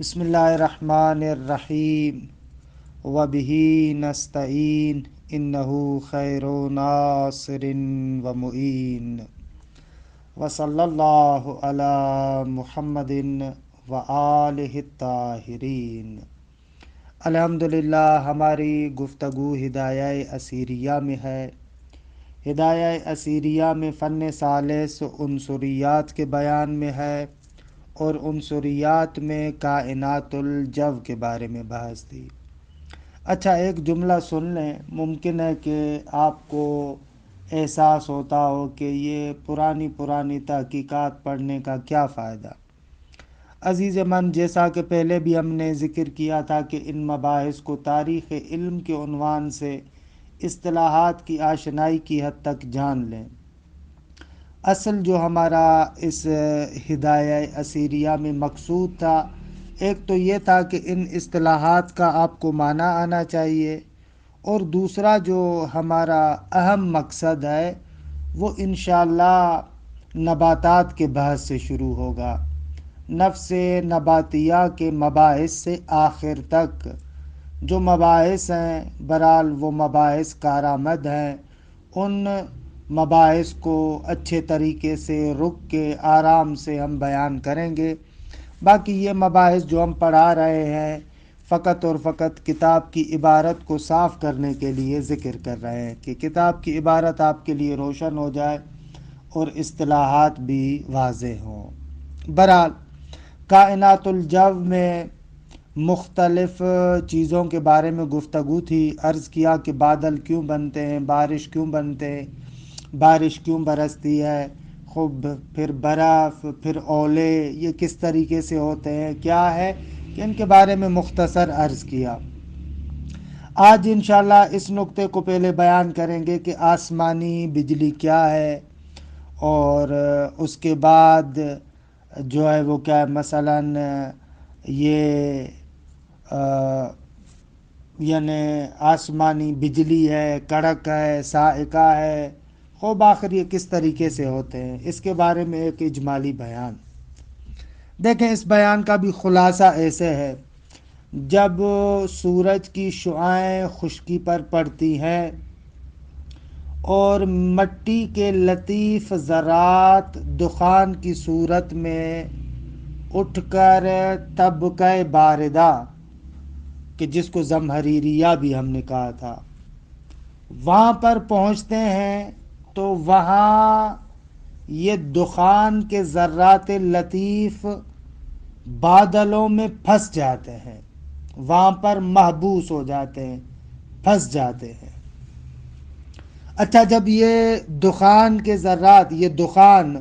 بسم اللہ الرحمن الرحیم وبہ نستعین انہ خیر ناصر و معین وصلی اللہ علی محمد و آلہ الطاہرین۔ الحمدللہ ہماری گفتگو ہدایہ اسیریہ میں ہے۔ ہدایہ اسیریہ میں فن ثالث عنصریات کے بیان میں ہے اور عنصریات میں کائنات الجو کے بارے میں بحث تھی۔ اچھا، ایک جملہ سن لیں، ممکن ہے کہ آپ کو احساس ہوتا ہو کہ یہ پرانی تحقیقات پڑھنے کا کیا فائدہ۔ عزیز من، جیسا کہ پہلے بھی ہم نے ذکر کیا تھا کہ ان مباحث کو تاریخ علم کے عنوان سے اصطلاحات کی آشنائی کی حد تک جان لیں۔ اصل جو ہمارا اس ہدایہ اسیریہ میں مقصود تھا، ایک تو یہ تھا کہ ان اصطلاحات کا آپ کو معنی آنا چاہیے، اور دوسرا جو ہمارا اہم مقصد ہے وہ انشاءاللہ نباتات کے بحث سے شروع ہوگا۔ نفس نباتیہ کے مباحث سے آخر تک جو مباحث ہیں، برحال وہ مباحث کارآمد ہیں۔ ان مباحث کو اچھے طریقے سے رک کے آرام سے ہم بیان کریں گے۔ باقی یہ مباحث جو ہم پڑھا رہے ہیں فقط اور فقط کتاب کی عبارت کو صاف کرنے کے لیے ذکر کر رہے ہیں کہ کتاب کی عبارت آپ کے لیے روشن ہو جائے اور اصطلاحات بھی واضح ہوں۔ برحال کائنات الجو میں مختلف چیزوں کے بارے میں گفتگو تھی۔ عرض کیا کہ بادل کیوں بنتے ہیں، بارش کیوں بنتے ہیں، بارش کیوں برستی ہے، خوب پھر برف، پھر اولے، یہ کس طریقے سے ہوتے ہیں، کیا ہے کہ ان کے بارے میں مختصر عرض کیا۔ آج انشاءاللہ اس نقطے کو پہلے بیان کریں گے کہ آسمانی بجلی کیا ہے، اور اس کے بعد جو ہے وہ کیا ہے، مثلاً یہ یعنی آسمانی بجلی ہے، کڑک ہے، صاعقہ ہے، خوب آخر یہ کس طریقے سے ہوتے ہیں، اس کے بارے میں ایک اجمالی بیان۔ دیکھیں، اس بیان کا بھی خلاصہ ایسے ہے، جب سورج کی شعاعیں خشکی پر پڑتی ہیں اور مٹی کے لطیف ذرات دخان کی صورت میں اٹھ کر طبقہ باردہ، کہ جس کو زمہریریہ بھی ہم نے کہا تھا، وہاں پر پہنچتے ہیں تو وہاں یہ دخان کے ذرات لطیف بادلوں میں پھنس جاتے ہیں، وہاں پر محبوس ہو جاتے ہیں، پھنس جاتے ہیں۔ اچھا، جب یہ دخان کے ذرات، یہ دخان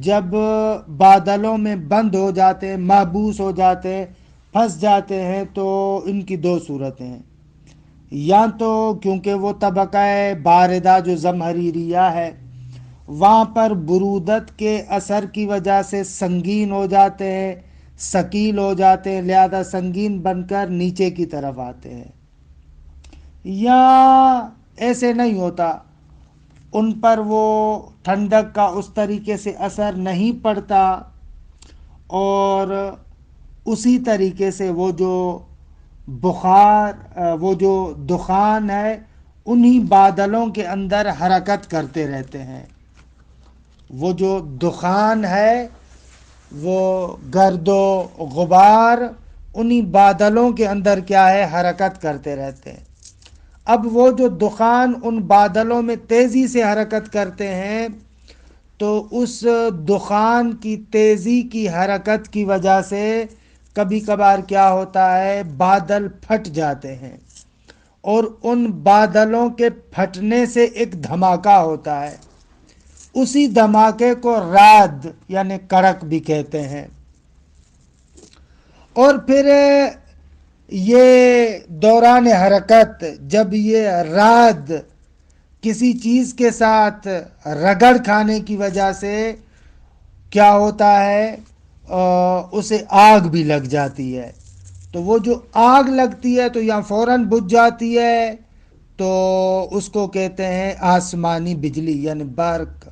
جب بادلوں میں بند ہو جاتے ہیں، محبوس ہو جاتے ہیں، پھنس جاتے ہیں، تو ان کی دو صورتیں ہیں۔ یا تو کیونکہ وہ طبقہ باردہ جو زمہریریہ ہے وہاں پر برودت کے اثر کی وجہ سے سنگین ہو جاتے ہیں، ثقیل ہو جاتے ہیں، لہذا سنگین بن کر نیچے کی طرف آتے ہیں، یا ایسے نہیں ہوتا، ان پر وہ ٹھنڈک کا اس طریقے سے اثر نہیں پڑتا، اور اسی طریقے سے وہ جو بخار، وہ جو دخان ہے، انہی بادلوں کے اندر حرکت کرتے رہتے ہیں۔ وہ جو دخان ہے، وہ گرد و غبار انہی بادلوں کے اندر کیا ہے، حرکت کرتے رہتے ہیں۔ اب وہ جو دخان ان بادلوں میں تیزی سے حرکت کرتے ہیں، تو اس دخان کی تیزی کی حرکت کی وجہ سے کبھی کبھار کیا ہوتا ہے، بادل پھٹ جاتے ہیں، اور ان بادلوں کے پھٹنے سے ایک دھماکہ ہوتا ہے، اسی دھماکے کو رعد یعنی کڑک بھی کہتے ہیں۔ اور پھر یہ دوران حرکت، جب یہ رعد کسی چیز کے ساتھ رگڑ کھانے کی وجہ سے کیا ہوتا ہے، اسے آگ بھی لگ جاتی ہے، تو وہ جو آگ لگتی ہے تو یہاں فوراً بجھ جاتی ہے، تو اس کو کہتے ہیں آسمانی بجلی یعنی برق۔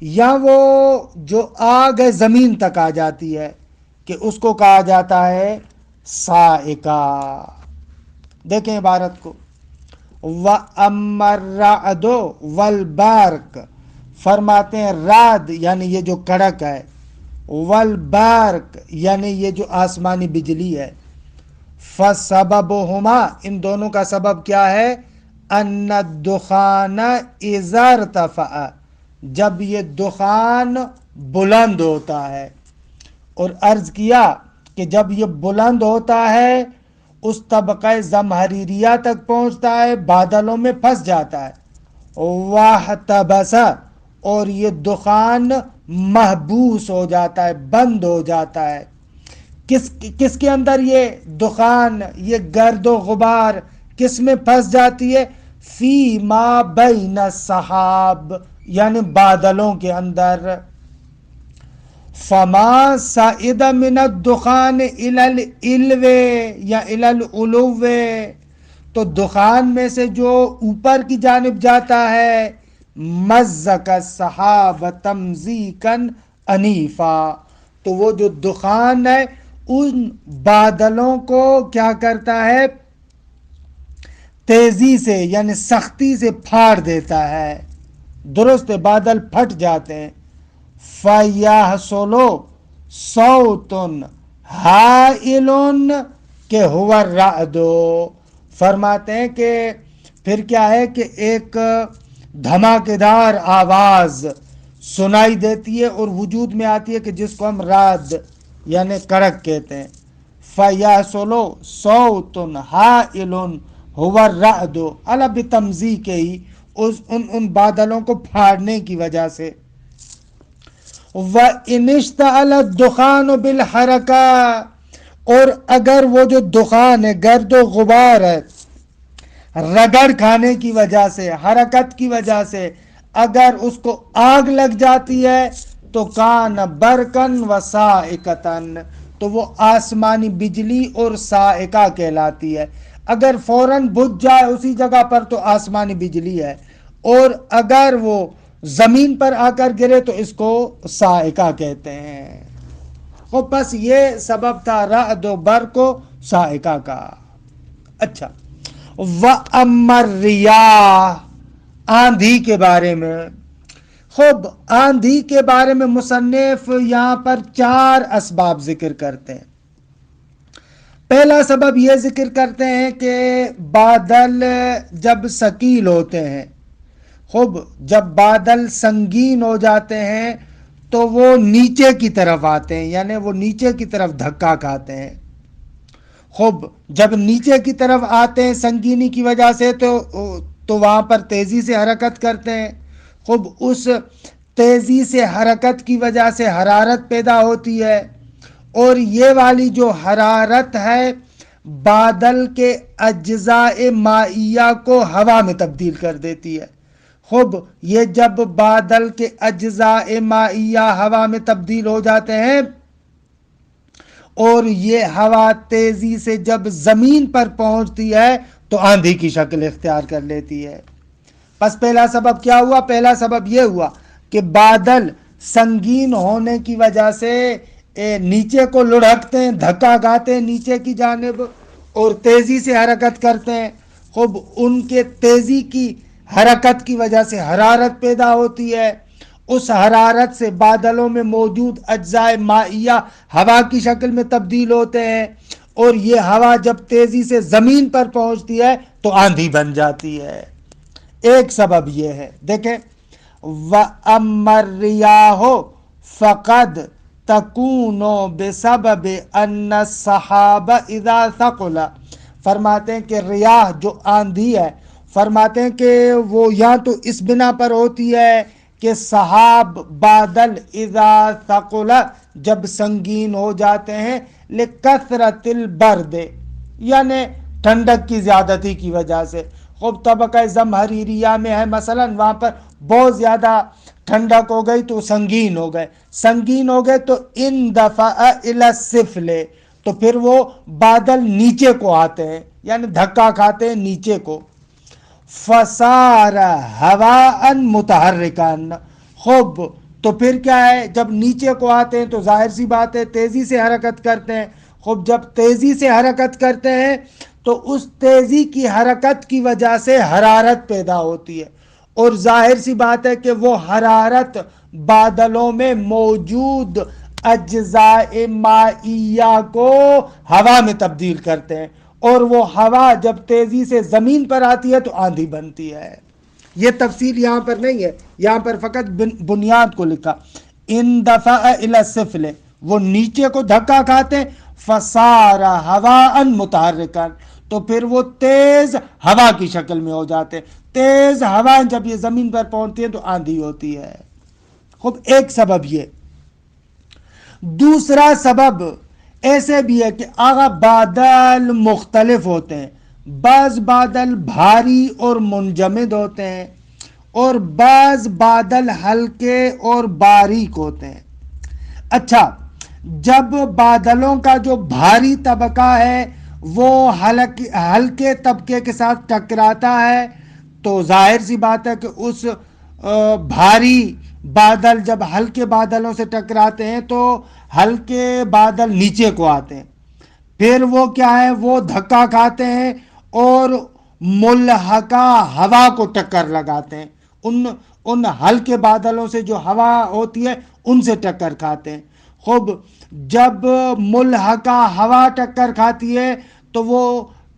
یا وہ جو آگ ہے زمین تک آ جاتی ہے، کہ اس کو کہا جاتا ہے صاعقہ۔ دیکھیں عبارت کو، وَأَمَّا الرَّعْدُ وَالْبَرْقُ، فرماتے ہیں رعد یعنی یہ جو کڑک ہے، والبرق یعنی یہ جو آسمانی بجلی ہے، فَسَبَبُهُمَا، ان دونوں کا سبب کیا ہے، أَنَّ الدُّخَانَ إِذَا ارْتَفَعَ، جب یہ دخان بلند ہوتا ہے۔ اور عرض کیا کہ جب یہ بلند ہوتا ہے اس طبقہ زمہریریہ تک پہنچتا ہے، بادلوں میں پھنس جاتا ہے، وَاحْتَبَسَ، اور یہ دخان محبوس ہو جاتا ہے، بند ہو جاتا ہے۔ کس کے اندر یہ دخان، یہ گرد و غبار کس میں پھنس جاتی ہے، فی ما بین السحاب، یعنی بادلوں کے اندر۔ فما صعد من الدخان الى العلو یا الى العلو، تو دخان میں سے جو اوپر کی جانب جاتا ہے، مزق السحاب تمزیقا عنیفا، تو وہ جو دخان ہے ان بادلوں کو کیا کرتا ہے، تیزی سے یعنی سختی سے پھاڑ دیتا ہے، درست بادل پھٹ جاتے ہیں۔ فَيَحْصُلُ صَوْتٌ ہَائِلٌ کہ هُوَ الرَّعْدُ، فرماتے ہیں کہ پھر کیا ہے کہ ایک دھماکے دار آواز سنائی دیتی ہے اور وجود میں آتی ہے کہ جس کو ہم رعد یعنی کڑک کہتے ہیں۔ فَيَحْصُلُ صَوْتٌ ہَائِلٌ هُوَ الرَّعْدُ، عَلَى بِتَمْزِيقِهِ، ان بادلوں کو پھاڑنے کی وجہ سے۔ وَإِنِ اشْتَعَلَ الدُّخَانُ بِالْحَرَكَةِ، اور اگر وہ جو دخان ہے، گرد و غبار ہے، رگڑ کھانے کی وجہ سے، حرکت کی وجہ سے اگر اس کو آگ لگ جاتی ہے تو کان برقن و صاعقتن، تو وہ آسمانی بجلی اور صاعقہ کہلاتی ہے۔ اگر فوراً بجھ جائے اسی جگہ پر تو آسمانی بجلی ہے، اور اگر وہ زمین پر آ کر گرے تو اس کو صاعقہ کہتے ہیں۔ خب بس یہ سبب تھا رعد و برق و صاعقہ کا۔ اچھا، وَأَمَّا الرِّيَاحُ، آندھی کے بارے میں۔ خب آندھی کے بارے میں مصنف یہاں پر 4 اسباب ذکر کرتے ہیں۔ پہلا سبب یہ ذکر کرتے ہیں کہ بادل جب ثقیل ہوتے ہیں، خب جب بادل سنگین ہو جاتے ہیں تو وہ نیچے کی طرف آتے ہیں، یعنی وہ نیچے کی طرف دھکا کھاتے ہیں۔ خب جب نیچے کی طرف آتے ہیں سنگینی کی وجہ سے تو وہاں پر تیزی سے حرکت کرتے ہیں۔ خب اس تیزی سے حرکت کی وجہ سے حرارت پیدا ہوتی ہے، اور یہ والی جو حرارت ہے بادل کے اجزاء مائیہ کو ہوا میں تبدیل کر دیتی ہے۔ خب یہ جب بادل کے اجزاء مائیہ ہوا میں تبدیل ہو جاتے ہیں اور یہ ہوا تیزی سے جب زمین پر پہنچتی ہے تو آندھی کی شکل اختیار کر لیتی ہے۔ پس پہلا سبب کیا ہوا؟ پہلا سبب یہ ہوا کہ بادل سنگین ہونے کی وجہ سے نیچے کو لڑھکتے ہیں، دھکا کھاتے ہیں نیچے کی جانب اور تیزی سے حرکت کرتے ہیں۔ خب ان کے تیزی کی حرکت کی وجہ سے حرارت پیدا ہوتی ہے، اس حرارت سے بادلوں میں موجود اجزاء مائیہ ہوا کی شکل میں تبدیل ہوتے ہیں، اور یہ ہوا جب تیزی سے زمین پر پہنچتی ہے تو آندھی بن جاتی ہے۔ ایک سبب یہ ہے۔ دیکھیں، وَأَمَّا الرِّيَاحُ فَقَدْ تَكُونُ بِسَبَبِ أَنَّ السَّحَابَ إِذَا ثَقُلَ، فرماتے ہیں کہ ریاح جو آندھی ہے، فرماتے ہیں کہ وہ یا تو اس بنا پر ہوتی ہے کہ سحاب بادل اذا ثقل جب سنگین ہو جاتے ہیں، لکثرت البرد یعنی ٹھنڈک کی زیادتی کی وجہ سے۔ خب طبقہ زمہریریہ میں ہے مثلا، وہاں پر بہت زیادہ ٹھنڈک ہو گئی تو سنگین ہو گئے، سنگین ہو گئے تو اندفع الی السفل، تو پھر وہ بادل نیچے کو آتے ہیں یعنی دھکا کھاتے ہیں نیچے کو۔ فصار ہواء متحرکا، خب تو پھر کیا ہے، جب نیچے کو آتے ہیں تو ظاہر سی بات ہے تیزی سے حرکت کرتے ہیں. خوب جب تیزی سے حرکت کرتے ہیں تو اس تیزی کی حرکت کی وجہ سے حرارت پیدا ہوتی ہے، اور ظاہر سی بات ہے کہ وہ حرارت بادلوں میں موجود اجزاء مائیہ کو ہوا میں تبدیل کرتے ہیں، اور وہ ہوا جب تیزی سے زمین پر آتی ہے تو آندھی بنتی ہے. یہ تفصیل یہاں پر نہیں ہے، یہاں پر فقط بنیاد کو لکھا. ان دفع الی السفل، وہ نیچے کو دھکا کھاتے ہیں، فصار ہواء متحرکا، تو پھر وہ تیز ہوا کی شکل میں ہو جاتے ہیں. تیز ہوائیں جب یہ زمین پر پہنچتی ہیں تو آندھی ہوتی ہے. خوب ایک سبب یہ. دوسرا سبب ایسے بھی ہے کہ آگا بادل مختلف ہوتے ہیں. بعض بادل بھاری اور منجمد ہوتے ہیں، اور بعض بادل ہلکے اور باریک ہوتے ہیں. اچھا، جب بادلوں کا جو بھاری طبقہ ہے وہ ہلکے طبقے کے ساتھ ٹکراتا ہے تو ظاہر سی بات ہے کہ اس بھاری بادل جب ہلکے بادلوں سے ٹکراتے ہیں تو ہلکے بادل نیچے کو آتے ہیں، پھر وہ کیا ہے، وہ دھکا کھاتے ہیں اور ملحقہ ہوا کو ٹکر لگاتے ہیں. ان ہلکے بادلوں سے جو ہوا ہوتی ہے ان سے ٹکر کھاتے ہیں. خوب جب ملحقہ ہوا ٹکر کھاتی ہے تو وہ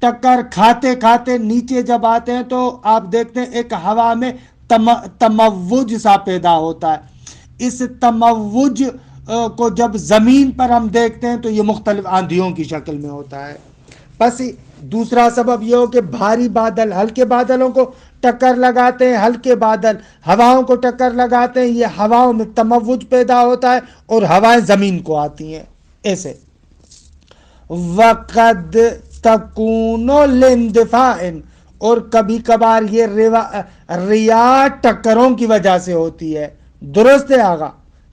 ٹکر کھاتے کھاتے نیچے جب آتے ہیں تو آپ دیکھتے ہیں ایک ہوا میں تموج سا پیدا ہوتا ہے. اس تموج کو جب زمین پر ہم دیکھتے ہیں تو یہ مختلف آندھیوں کی شکل میں ہوتا ہے. بس دوسرا سبب یہ ہو کہ بھاری بادل ہلکے بادلوں کو ٹکر لگاتے ہیں، ہلکے بادل ہواؤں کو ٹکر لگاتے ہیں، یہ ہواؤں میں تموج پیدا ہوتا ہے اور ہوائیں زمین کو آتی ہیں. ایسے وقد تکون لاندفاع، اور کبھی کبھار یہ ریا ٹکروں کی وجہ سے ہوتی ہے. درست ہے آگا،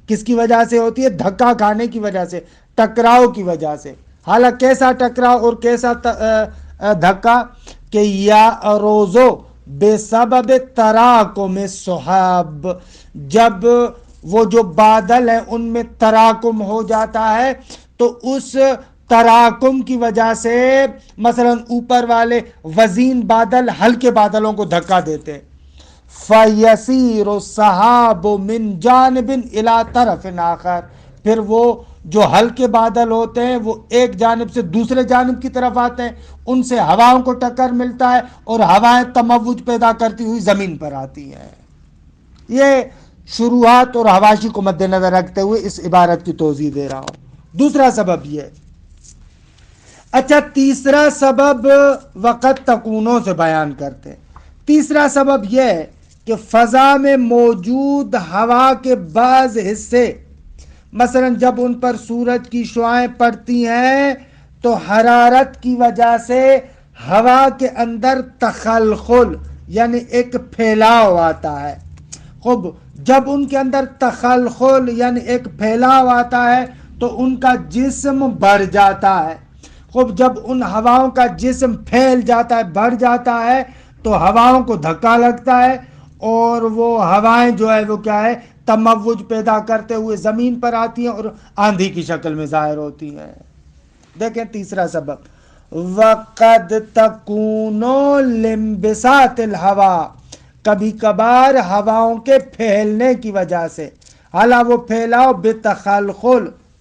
کس کی وجہ سے ہوتی ہے؟ دھکا کھانے کی وجہ سے، ٹکراؤ کی وجہ سے. حالانکہ کیسا ٹکراؤ اور کیسا دھکا کہ یا روزو بے سبب تراکم سحاب، جب وہ جو بادل ہیں ان میں تراکم ہو جاتا ہے تو اس تراکم کی وجہ سے مثلا اوپر والے وزین بادل ہلکے بادلوں کو دھکا دیتے، فَيَسِيرُ السَّحَابُ مِنْ جَانِبٍ إِلَى طَرَفٍ آخر، پھر وہ جو ہلکے بادل ہوتے ہیں وہ ایک جانب سے دوسرے جانب کی طرف آتے ہیں، ان سے ہواؤں کو ٹکر ملتا ہے اور ہوائیں تموج پیدا کرتی ہوئی زمین پر آتی ہیں. یہ شروحات اور حواشی کو مد نظر رکھتے ہوئے اس عبارت کی توضیح دے رہا ہوں. دوسرا سبب یہ. اچھا، تیسرا سبب وقت تکونوں سے بیان کرتے ہیں. تیسرا سبب یہ ہے کہ فضا میں موجود ہوا کے بعض حصے مثلا جب ان پر سورج کی شعاعیں پڑتی ہیں تو حرارت کی وجہ سے ہوا کے اندر تخلخل یعنی ایک پھیلاؤ آتا ہے. خوب جب ان کے اندر تخلخل یعنی ایک پھیلاؤ آتا ہے تو ان کا جسم بڑھ جاتا ہے. خوب جب ان ہواؤں کا جسم پھیل جاتا ہے، بڑھ جاتا ہے تو ہواؤں کو دھکا لگتا ہے اور وہ ہوائیں جو ہے وہ کیا ہے، تموج پیدا کرتے ہوئے زمین پر آتی ہیں اور آندھی کی شکل میں ظاہر ہوتی ہیں. دیکھیں تیسرا سبب، وَقَدْ تَكُونُ لِانْبِسَاطِ الْهَوَىٰ، کبھی کبھار ہواؤں کے پھیلنے کی وجہ سے، حالانکہ وہ پھیلاؤ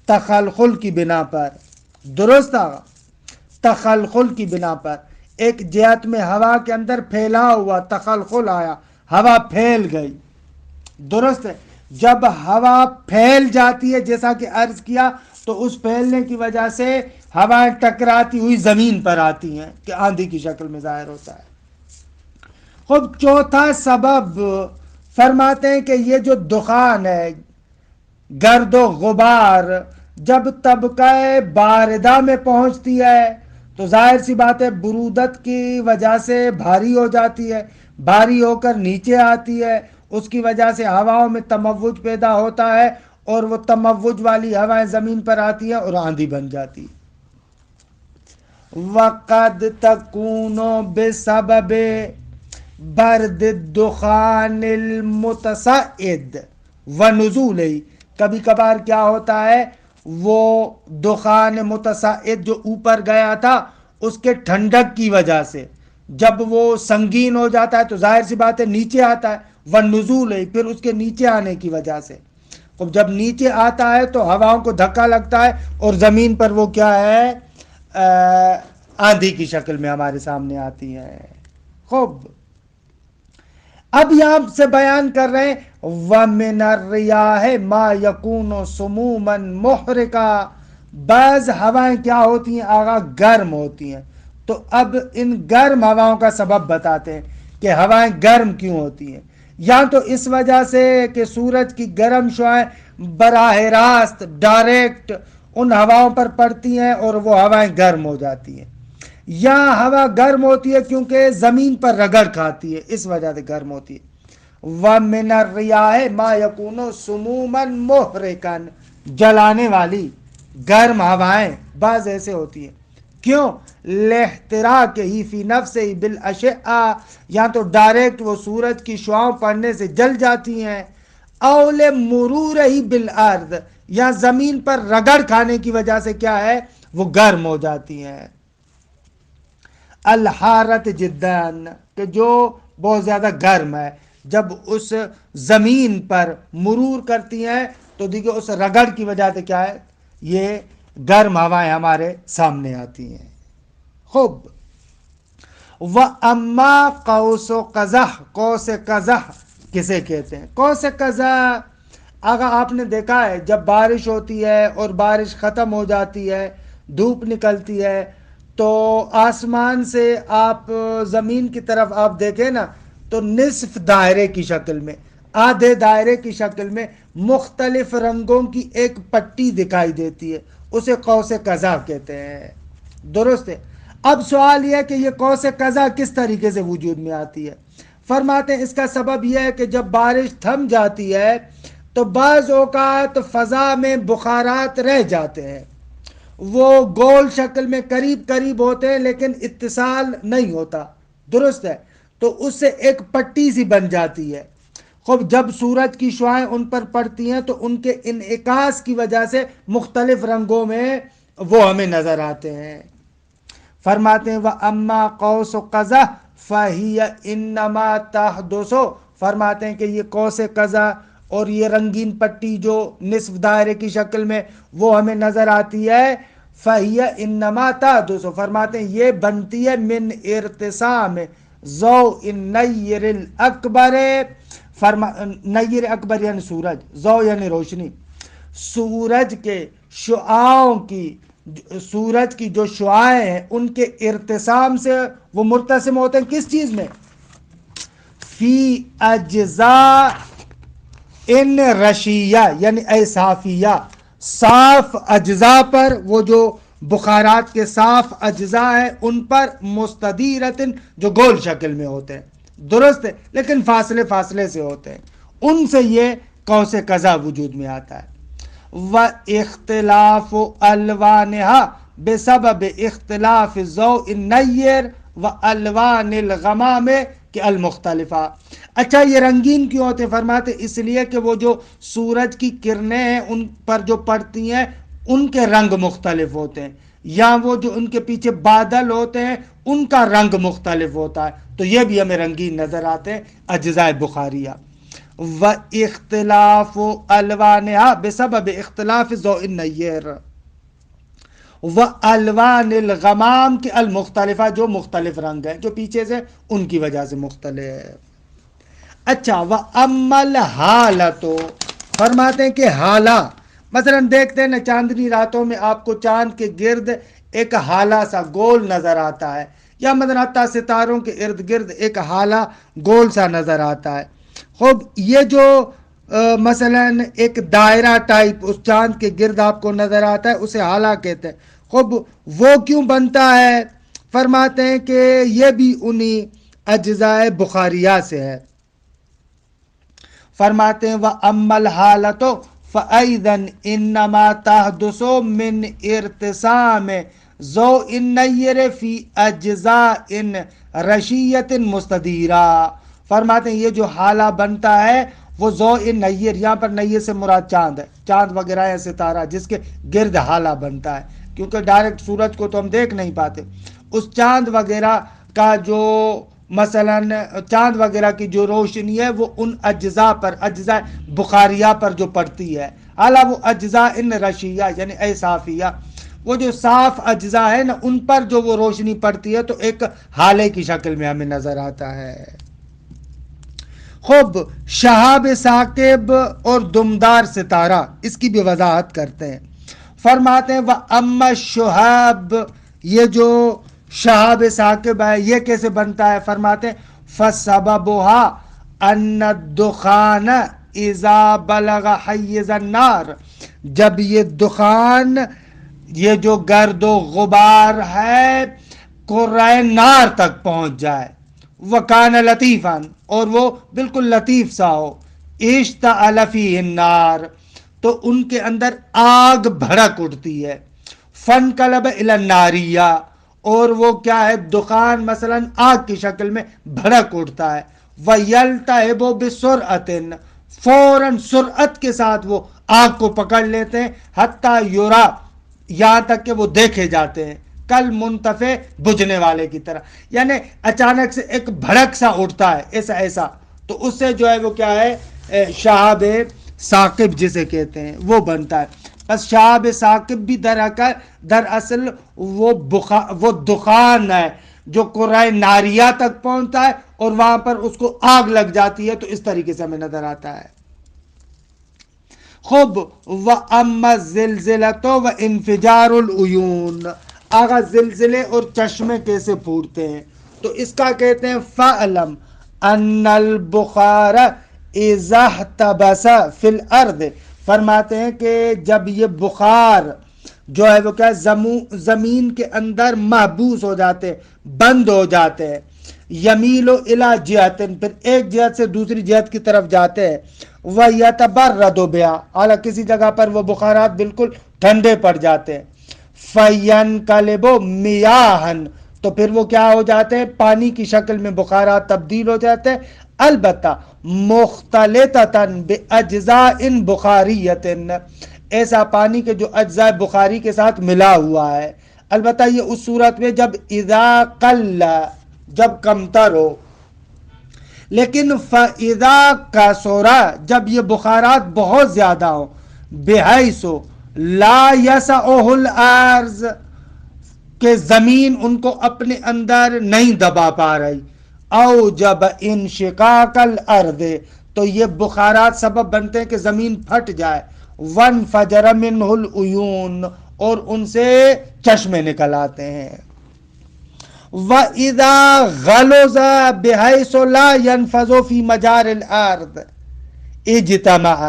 تخلخل کی بنا پر. درست آگا، تخلخل کی بنا پر ایک جہت میں ہوا کے اندر پھیلاؤ ہوا، تخلخل آیا، ہوا پھیل گئی. درست ہے، جب ہوا پھیل جاتی ہے جیسا کہ عرض کیا تو اس پھیلنے کی وجہ سے ہوائیں ٹکراتی ہوئی زمین پر آتی ہیں کہ آندھی کی شکل میں ظاہر ہوتا ہے. خب چوتھا سبب فرماتے ہیں کہ یہ جو دخان ہے، گرد و غبار، جب طبقہ باردہ میں پہنچتی ہے تو ظاہر سی بات ہے برودت کی وجہ سے بھاری ہو جاتی ہے، بھاری ہو کر نیچے آتی ہے، اس کی وجہ سے ہواؤں میں تموج پیدا ہوتا ہے اور وہ تموج والی ہوائیں زمین پر آتی ہیں اور آندھی بن جاتی. وَقَدْ تَكُونُ بِسَبَبِ بَرْدِ الدُّخَانِ الْمُتَصَعِّدِ، ونزول ہی، کبھی کبھار کیا ہوتا ہے وہ دخان متصاعد جو اوپر گیا تھا اس کے ٹھنڈک کی وجہ سے جب وہ سنگین ہو جاتا ہے تو ظاہر سی بات ہے نیچے آتا ہے، ونزول ہے پھر اس کے نیچے آنے کی وجہ سے، جب نیچے آتا ہے تو ہواؤں کو دھکا لگتا ہے اور زمین پر وہ کیا ہے آندھی کی شکل میں ہمارے سامنے آتی ہے۔ خوب اب یہاں سے بیان کر رہے ہیں وَمِنَ الرِّيَاحِ مَا يَكُونُ سُمُومًا مُحْرِقًا، بعض ہوائیں کیا ہوتی ہیں آغا گرم ہوتی ہیں، تو اب ان گرم ہواؤں کا سبب بتاتے ہیں کہ ہوائیں گرم کیوں ہوتی ہیں، یا تو اس وجہ سے کہ سورج کی گرم شعاعیں براہ راست ڈائریکٹ ان ہواؤں پر پڑتی ہیں اور وہ ہوائیں گرم ہو جاتی ہیں، یا ہوا گرم ہوتی ہے کیونکہ زمین پر رگڑ کھاتی ہے اس وجہ سے گرم ہوتی ہے۔ وَمِنَ الرِّيَاحِ مَا يَكُونُ سُمُومًا مُحْرِقًا، جلانے والی گرم ہوائیں بعض ایسے ہوتی ہیں، کیوں؟ لِاحْتِرَاقِهِ فِي نَفْسِهِ بِالْأَشِعَّةِ، یا تو ڈائریکٹ وہ سورج کی شعاؤں پڑنے سے جل جاتی ہیں، اَوْ لِمُرُورِهِ بِالْأَرْضِ، یا زمین پر رگڑ کھانے کی وجہ سے کیا ہے وہ گرم ہو جاتی ہیں۔ الحارت جداً، کہ جو بہت زیادہ گرم ہے، جب اس زمین پر مرور کرتی ہیں تو دیکھیں اس رگڑ کی وجہ سے کیا ہے یہ گرم ہوائیں ہمارے سامنے آتی ہیں۔ خوب وَأَمَّا قَوْسُ قَزَحْ، قوس قزح کسے کہتے ہیں؟ قوس قزح اگر آپ نے دیکھا ہے جب بارش ہوتی ہے اور بارش ختم ہو جاتی ہے دھوپ نکلتی ہے تو آسمان سے آپ زمین کی طرف آپ دیکھیں نا تو نصف دائرے کی شکل میں، آدھے دائرے کی شکل میں مختلف رنگوں کی ایک پٹی دکھائی دیتی ہے، اسے قوس قزح کہتے ہیں، درست ہے۔ اب سوال یہ ہے کہ یہ قوس قزح کس طریقے سے وجود میں آتی ہے؟ فرماتے ہیں اس کا سبب یہ ہے کہ جب بارش تھم جاتی ہے تو بعض اوقات فضا میں بخارات رہ جاتے ہیں، وہ گول شکل میں قریب قریب ہوتے ہیں لیکن اتصال نہیں ہوتا، درست ہے، تو اس سے ایک پٹی سی بن جاتی ہے۔ خوب جب سورج کی شعاعیں ان پر پڑتی ہیں تو ان کے انعکاس کی وجہ سے مختلف رنگوں میں وہ ہمیں نظر آتے ہیں۔ فرماتے ہیں وَأَمَّا قَوْسُ قَزَحْ فَهِيَ إِنَّمَا تَحْدُثُ، فرماتے ہیں کہ یہ قوس قزح اور یہ رنگین پٹی جو نصف دائرے کی شکل میں وہ ہمیں نظر آتی ہے فَهِيَ إِنَّمَا تَحْدُثُ، فرماتے ہیں یہ بنتی ہے من ارتسام ضوء النیر الاکبر، نیر اکبر یعنی سورج، ضوء یعنی روشنی، سورج کے شعاؤں کی، سورج کی جو شعاعیں ہیں ان کے ارتسام سے وہ مرتسم ہوتے ہیں کس چیز میں؟ فی اجزاء ان رشیہ یعنی اے صافیہ، صاف اجزاء پر، وہ جو بخارات کے صاف اجزاء ہیں ان پر مستدیرۃ جو گول شکل میں ہوتے ہیں، درست ہے، لیکن فاصلے فاصلے سے ہوتے ہیں، ان سے یہ قوس قزح وجود میں آتا ہے۔ وَاخْتِلَافُ أَلْوَانِهَا بِسَبَبِ اخْتِلَافِ ضَوْءِ النَّيِّرِ وَأَلْوَانِ الْغَمَامِ کہ المختلفہ، اچھا یہ رنگین کیوں ہوتے ہیں؟ فرماتے اس لیے کہ وہ جو سورج کی کرنیں ہیں ان پر جو پڑتی ہیں ان کے رنگ مختلف ہوتے ہیں، یا وہ جو ان کے پیچھے بادل ہوتے ہیں ان کا رنگ مختلف ہوتا ہے، تو یہ بھی ہمیں رنگین نظر آتے ہیں اجزاء بخاریہ۔ وَاخْتِلَافُ أَلْوَانِهَا بِسَبَبِ اخْتِلَافِ ضَوْءِ النَّيِّرِ وَأَلْوَانِ الْغَمَامِ کہ المختلفہ جو مختلف رنگ ہیں جو پیچھے سے ان کی وجہ سے مختلف۔ اچھا وَأَمَّا الْحَالَةُ، فرماتے ہیں کہ حالہ، مثلا دیکھتے ہیں نا چاندنی راتوں میں آپ کو چاند کے گرد ایک حالہ سا گول نظر آتا ہے، یا مثلا حتیٰ ستاروں کے ارد گرد ایک حالہ گول سا نظر آتا ہے۔ خوب یہ جو مثلا ایک دائرہ ٹائپ اس چاند کے گرد آپ کو نظر آتا ہے اسے حالہ کہتے ہیں۔ خوب وہ کیوں بنتا ہے؟ فرماتے ہیں کہ یہ بھی انہی اجزاء بخاریہ سے ہے۔ فرماتے ہیں وَأَمَّا الْحَالَةُ فَأَيْضًا إِنَّمَا تَحْدُثُ مِنْ ارْتِسَامِ ضَوْءِ النَّيِّرِ فِي أَجْزَاءٍ رَشِيَّةٍ مُسْتَدِيرَةٍ، فرماتے ہیں یہ جو حالہ بنتا ہے وہ ضوء نیر، یہاں پر نیر سے مراد چاند ہے، چاند وغیرہ ہے ستارہ جس کے گرد حالہ بنتا ہے، کیونکہ ڈائریکٹ سورج کو تو ہم دیکھ نہیں پاتے، اس چاند وغیرہ کا جو مثلا چاند وغیرہ کی جو روشنی ہے وہ ان اجزاء پر، اجزاء بخاریہ پر جو پڑتی ہے، اعلیٰ وہ اجزاء ان رشیہ یعنی اے صافیہ، وہ جو صاف اجزاء ہے نا ان پر جو وہ روشنی پڑتی ہے تو ایک حالے کی شکل میں ہمیں نظر آتا ہے۔ خوب شہاب ثاقب اور دمدار ستارہ، اس کی بھی وضاحت کرتے ہیں، فرماتے ہیں وَأَمَّا الشُّهَابُ، یہ جو شہاب ثاقب ہے یہ کیسے بنتا ہے؟ فرماتے ہیں فَسَبَبُهَا أَنَّ الدُّخَانَ إِذَا بَلَغَ حَيِّزَ النَّارِ، جب یہ دخان، یہ جو گرد و غبار ہے قرۂ نار تک پہنچ جائے، وَكَانَ لَطِيفًا، اور وہ بالکل لطیف سا ہو، اشتعل فیہ النار، تو ان کے اندر آگ بھڑک اٹھتی ہے، فَانْقَلَبَ إِلَى النَّارِيَّةِ، اور وہ کیا ہے دخان مثلا آگ کی شکل میں بھڑک اٹھتا ہے، وَيَلْتَهِبُ بِسُرْعَةٍ، فوراً سرعت کے ساتھ وہ آگ کو پکڑ لیتے ہیں، حتیٰ یرا، یہاں تک کہ وہ دیکھے جاتے ہیں، کل منتفع بجھنے والے کی طرح، یعنی اچانک سے ایک بھڑک سا اٹھتا ہے ایسا ایسا، تو اس سے جو ہے وہ کیا ہے شہاب ثاقب جسے کہتے ہیں وہ بنتا ہے۔ بس شہاب ثاقب بھی دراصل وہ دخان ہے جو قرۂ ناریہ تک پہنچتا ہے اور وہاں پر اس کو آگ لگ جاتی ہے، تو اس طریقے سے ہمیں نظر آتا ہے۔ خوب وَأَمَّا الزِّلْزِلَةُ وَإِنْفِجَارُ الْعُيُونِ، آغا زلزلے اور چشمے کیسے پھوٹتے ہیں، تو اس کا کہتے ہیں فَأَلَمْ أَنَّ الْبُخَارَ إِذَا احْتَبَسَ فِي الْأَرْضِ، فرماتے ہیں کہ جب یہ بخار جو ہے وہ کیا زمین کے اندر محبوس ہو جاتے، بند ہو جاتے ہیں، یمیل الی جہتن، پھر ایک جہت سے دوسری جہت کی طرف جاتے ہیں، وَيَتَبَرَّدُ بِهَا، اعلیٰ کسی جگہ پر وہ بخارات بالکل ٹھنڈے پڑ جاتے ہیں، فَيَنْقَلِبُ مِيَاحًا، تو پھر وہ کیا ہو جاتے ہیں پانی کی شکل میں بخارات تبدیل ہو جاتے ہیں، البتہ مختلطۃ بأجزاء بخاریۃ، ایسا پانی کے جو اجزاء بخاری کے ساتھ ملا ہوا ہے، البتہ یہ اس صورت میں جب اذا قل، جب کمتر ہو، لیکن فَإِذَا كَثُرَ، جب یہ بخارات بہت زیادہ ہوں، بِحَيْثُ لَا يَسَعُهُ الْأَرْضُ، کہ زمین ان کو اپنے اندر نہیں دبا پا رہی، اوجب انشقاق الارض، تو یہ بخارات سبب بنتے ہیں کہ زمین پھٹ جائے، وانفجر منہ العیون، اور ان سے چشمے نکل آتے ہیں، وَإِذَا غَلُظَ بِحَيْثُ لَا يَنْفَذُ فِي مَجَارِ الْأَرْضِ اجتمع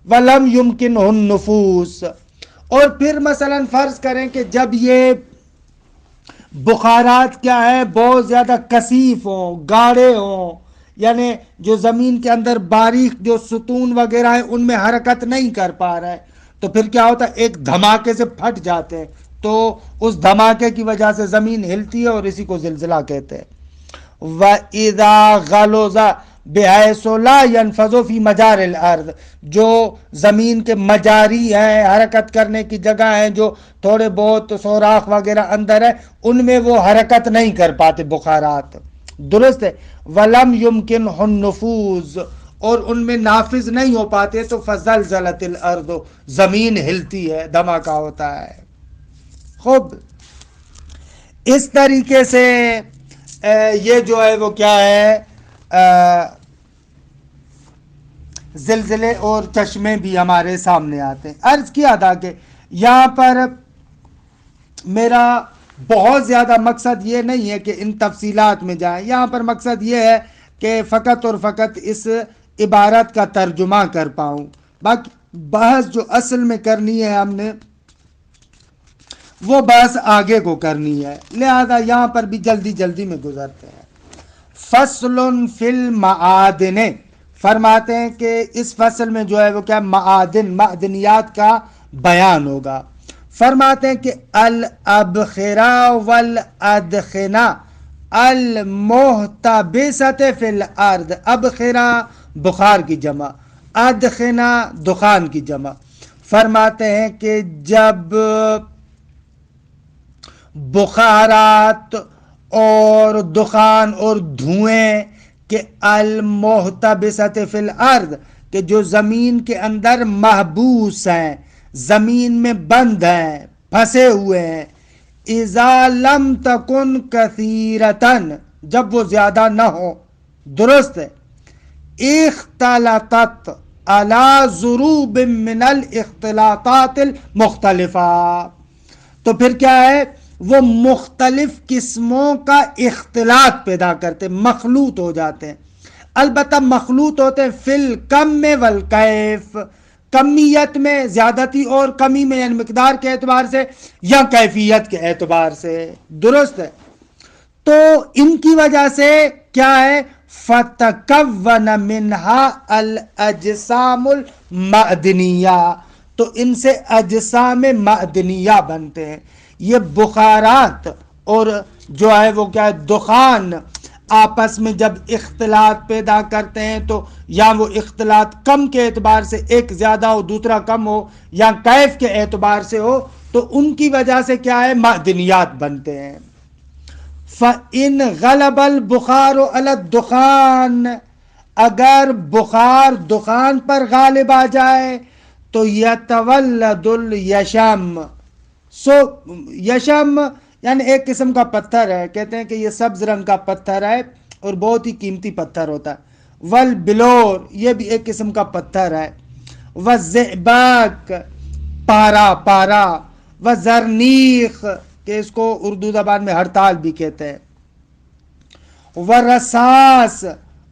وَلَمْ يُمْكِنْهُ النُّفُوذ، اور پھر مثلا فرض کریں کہ جب یہ بخارات کیا ہے بہت زیادہ کثیف ہوں، گاڑے ہوں، یعنی جو زمین کے اندر باریک جو ستون وغیرہ ہیں ان میں حرکت نہیں کر پا رہے، تو پھر کیا ہوتا ہے ایک دھماکے سے پھٹ جاتے ہیں، تو اس دھماکے کی وجہ سے زمین ہلتی ہے اور اسی کو زلزلہ کہتے ہیں۔ وَإِذَا غَلُظَ بِحَيْثُ لَا يَنْفَذُ فِي مَجَارِ الْأَرْضِ، جو زمین کے مجاری ہیں، حرکت کرنے کی جگہ ہیں، جو تھوڑے بہت سوراخ وغیرہ اندر ہے، ان میں وہ حرکت نہیں کر پاتے بخارات، درست ہے، وَلَمْ يُمْكِنْهُ النُّفُوذ، اور ان میں نافذ نہیں ہو پاتے، تو فَزَلْزَلَتِ الْأَرْضُ، زمین ہلتی ہے، دھماکہ ہوتا ہے۔ خوب اس طریقے سے یہ جو ہے وہ کیا ہے زلزلے اور چشمے بھی ہمارے سامنے آتے ہیں۔ عرض کیا تھا کہ یہاں پر میرا بہت زیادہ مقصد یہ نہیں ہے کہ ان تفصیلات میں جائیں، یہاں پر مقصد یہ ہے کہ فقط اور فقط اس عبارت کا ترجمہ کر پاؤں، باقی بحث جو اصل میں کرنی ہے ہم نے وہ بحث آگے کو کرنی ہے، لہذا یہاں پر بھی جلدی جلدی میں گزرتے ہیں۔ فصل فی المعادن، فرماتے ہیں کہ اس فصل میں جو ہے وہ کیا معادن، معدنیات کا بیان ہوگا۔ فرماتے ہیں کہ الابخرا والادخنہ المحتبسۃ فی الارض، ابخرا بخار کی جمع، ادخنا دخان کی جمع، فرماتے ہیں کہ جب بخارات اور دخان اور دھوئیں کہ المحتبسۃ فی الارض، کہ جو زمین کے اندر محبوس ہیں، زمین میں بند ہیں، پھنسے ہوئے ہیں، اذا لم تکن کثیرتن، جب وہ زیادہ نہ ہو، درست ہے، اختلطت علی ضروب من الاختلاطات المختلفہ، تو پھر کیا ہے، وہ مختلف قسموں کا اختلاط پیدا کرتے، مخلوط ہو جاتے ہیں، البتہ مخلوط ہوتے ہیں فی الکم والکیف، کمیت میں زیادتی اور کمی میں، یعنی مقدار کے اعتبار سے یا کیفیت کے اعتبار سے، درست ہے، تو ان کی وجہ سے کیا ہے، فَتَكَوَّنَ مِنْهَا الْأَجْسَامُ الْمَعْدِنِيَّةُ، تو ان سے اجسام معدنیہ بنتے ہیں۔ یہ بخارات اور جو ہے وہ کیا ہے، دخان آپس میں جب اختلاط پیدا کرتے ہیں تو یا وہ اختلاط کم کے اعتبار سے ایک زیادہ ہو دوسرا کم ہو، یا کیف کے اعتبار سے ہو، تو ان کی وجہ سے کیا ہے، معدنیات بنتے ہیں۔ فَإِنْ غَلَبَ الْبُخَارُ عَلَى الدُّخَانِ، اگر بخار دخان پر غالب آ جائے تو یتولد الیشم، یشم یعنی ایک قسم کا پتھر ہے، کہتے ہیں کہ یہ سبز رنگ کا پتھر ہے اور بہت ہی قیمتی پتھر ہوتا ہے، والبلور، یہ بھی ایک قسم کا پتھر ہے، والزئبق، پارا، وزرنیخ، کہ اس کو اردو زبان میں ہڑتال بھی کہتے ہیں، ورساس،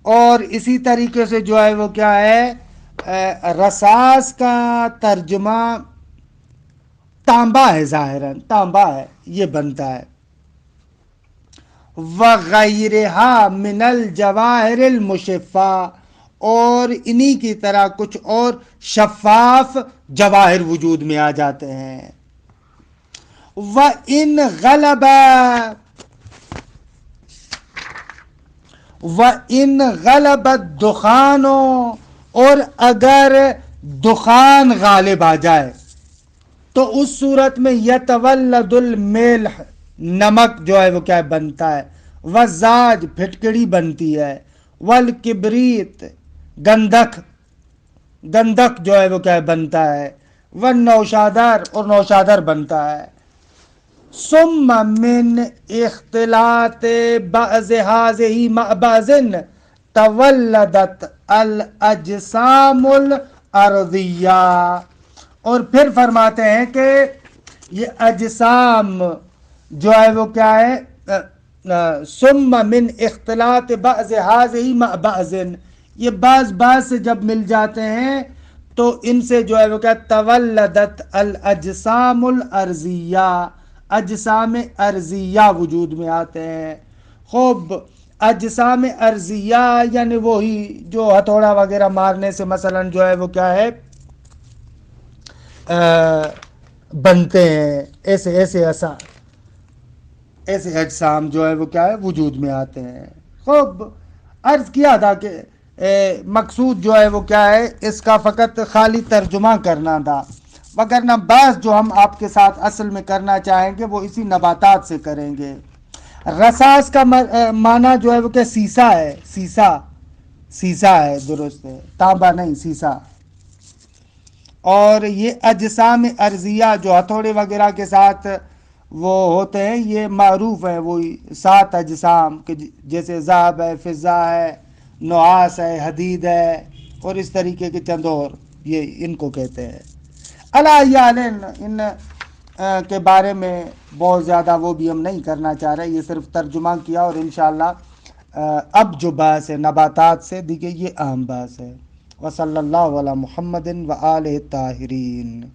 اور اسی طریقے سے جو ہے وہ کیا ہے، رساس کا ترجمہ تانبا ہے، ظاہراً تانبا ہے، یہ بنتا ہے، وغیرہا من الجواہر المشفہ، اور انہی کی طرح کچھ اور شفاف جواہر وجود میں آ جاتے ہیں۔ وَإِنْ غَلَبَ الدُّخَانُ، اور اگر دخان غالب آ جائے تو اس صورت میں یتولد الملح، نمک جو ہے وہ کیا بنتا ہے، والزاج، پھٹکڑی بنتی ہے، والکبریت، گندھک جو ہے وہ کیا بنتا ہے، والنوشادر، اور نوشادر بنتا ہے۔ ثم من اختلاط بعض هذه مع بعض تولدت الاجسام الارضیہ، اور پھر فرماتے ہیں کہ یہ اجسام جو ہے وہ کیا ہے، ثم من اختلاط بعض هذه مع بعض، یہ بعض سے جب مل جاتے ہیں تو ان سے جو ہے وہ کیا، تولدت الاجسام الارضیہ، اجسام ارضیہ وجود میں آتے ہیں۔ خوب، اجسام ارضیہ یعنی وہی جو ہتھوڑا وغیرہ مارنے سے مثلا جو ہے وہ کیا ہے، بنتے ہیں، ایسے اجسام جو ہے وہ کیا ہے وجود میں آتے ہیں۔ خوب، عرض کیا تھا کہ مقصود جو ہے وہ کیا ہے، اس کا فقط خالی ترجمہ کرنا تھا، وگرنہ بعض جو ہم آپ کے ساتھ اصل میں کرنا چاہیں گے وہ اسی نباتات سے کریں گے۔ رساس کا معنی جو ہے وہ کیا، سیسا ہے، سیسا ہے، درست ہے، تانبا نہیں، سیسا۔ اور یہ اجسام ارضیہ جو ہتھوڑے وغیرہ کے ساتھ وہ ہوتے ہیں، یہ معروف ہے، وہی 7 اجسام، کہ جیسے ذهب ہے، فضہ ہے، نحاس ہے، حدید ہے، اور اس طریقے کے چند اور، یہ ان کو کہتے ہیں۔ ان کے بارے میں بہت زیادہ وہ بھی ہم نہیں کرنا چاہ رہے، یہ صرف ترجمہ کیا، اور انشاءاللہ اب جو بحث ہے نباتات سے، دیکھیں یہ اہم بحث ہے۔ وصلی اللہ علی محمد وآلہ الطاہرین۔